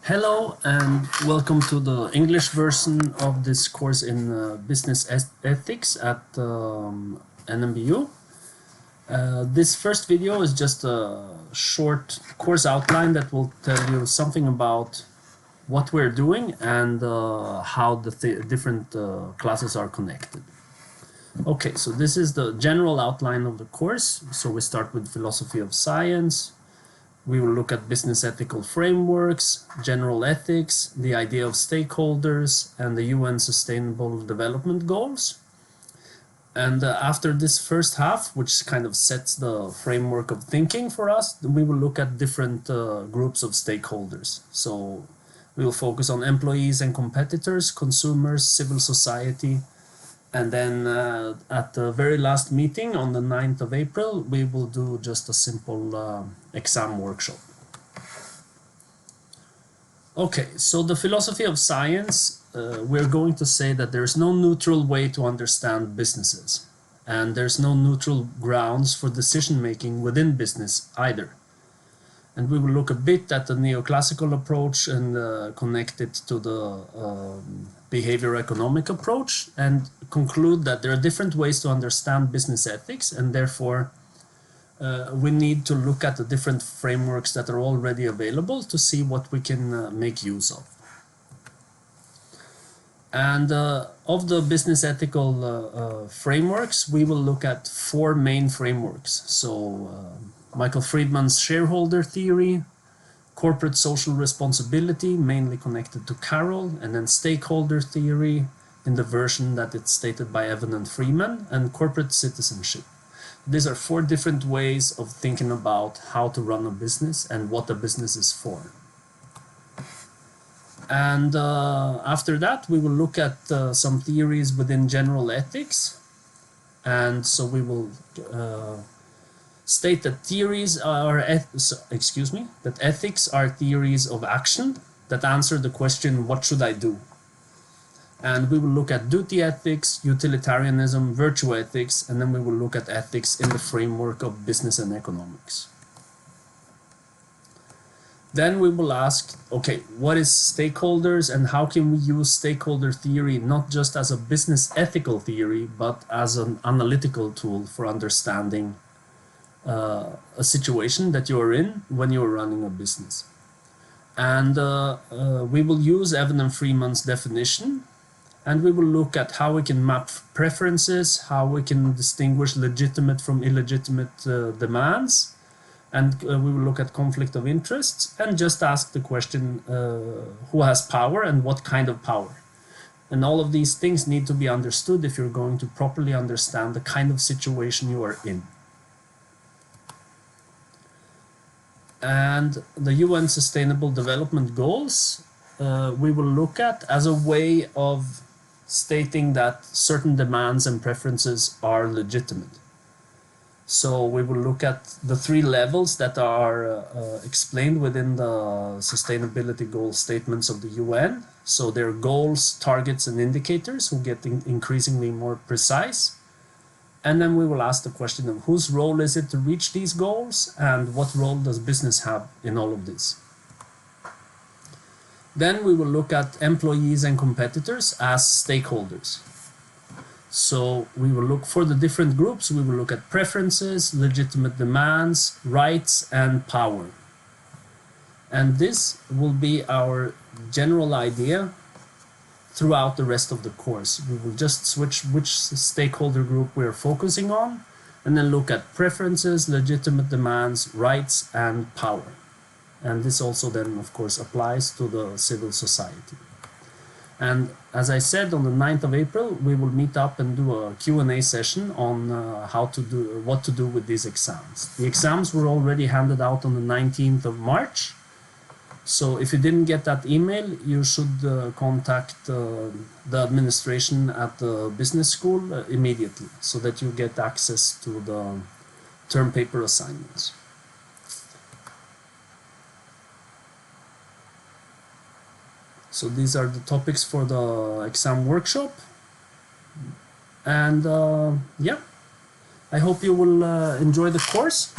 Hello and welcome to the English version of this course in Business Ethics at NMBU. This first video is just a short course outline that will tell you something about what we're doing and how the different classes are connected. Okay, so this is the general outline of the course. So we start with philosophy of science. We will look at business ethical frameworks, general ethics, the idea of stakeholders, and the UN Sustainable Development Goals. And after this first half, which kind of sets the framework of thinking for us, we will look at different groups of stakeholders. So we will focus on employees and competitors, consumers, civil society, and then at the very last meeting on the 9th of April, we will do just a simple exam workshop. Okay, so the philosophy of science, we're going to say that there's no neutral way to understand businesses. And there's no neutral grounds for decision making within business either. And we will look a bit at the neoclassical approach and connect it to the behavior economic approach and conclude that there are different ways to understand business ethics, and therefore we need to look at the different frameworks that are already available to see what we can make use of. And of the business ethical frameworks, we will look at four main frameworks. So Michael Friedman's shareholder theory, corporate social responsibility, mainly connected to Carroll, and then stakeholder theory in the version that it's stated by Evan and Freeman, and corporate citizenship. These are four different ways of thinking about how to run a business and what a business is for. And after that, we will look at some theories within general ethics. And so we will state that that ethics are theories of action that answer the question, what should I do? And we will look at duty ethics, utilitarianism, virtue ethics, and then we will look at ethics in the framework of business and economics. Then we will ask, okay, what is stakeholders and how can we use stakeholder theory not just as a business ethical theory, but as an analytical tool for understanding a situation that you're in when you're running a business. And we will use Evan and Freeman's definition, and we will look at how we can map preferences, how we can distinguish legitimate from illegitimate demands, and we will look at conflict of interests and just ask the question, who has power and what kind of power? And all of these things need to be understood if you're going to properly understand the kind of situation you are in. And the UN Sustainable Development Goals, we will look at as a way of stating that certain demands and preferences are legitimate. So we will look at the three levels that are explained within the sustainability goal statements of the UN. So they're goals, targets, and indicators who get increasingly more precise. And then we will ask the question of whose role is it to reach these goals and what role does business have in all of this. Then we will look at employees and competitors as stakeholders. So we will look for the different groups. We will look at preferences, legitimate demands, rights, and power. And this will be our general idea throughout the rest of the course. We will just switch which stakeholder group we're focusing on, and then look at preferences, legitimate demands, rights, and power. And this also then, of course, applies to the civil society. And as I said, on the 9th of April, we will meet up and do a Q&A session on what to do with these exams. The exams were already handed out on the 19th of March. So if you didn't get that email, you should contact the administration at the business school immediately so that you get access to the term paper assignments. So these are the topics for the exam workshop. And yeah, I hope you will enjoy the course.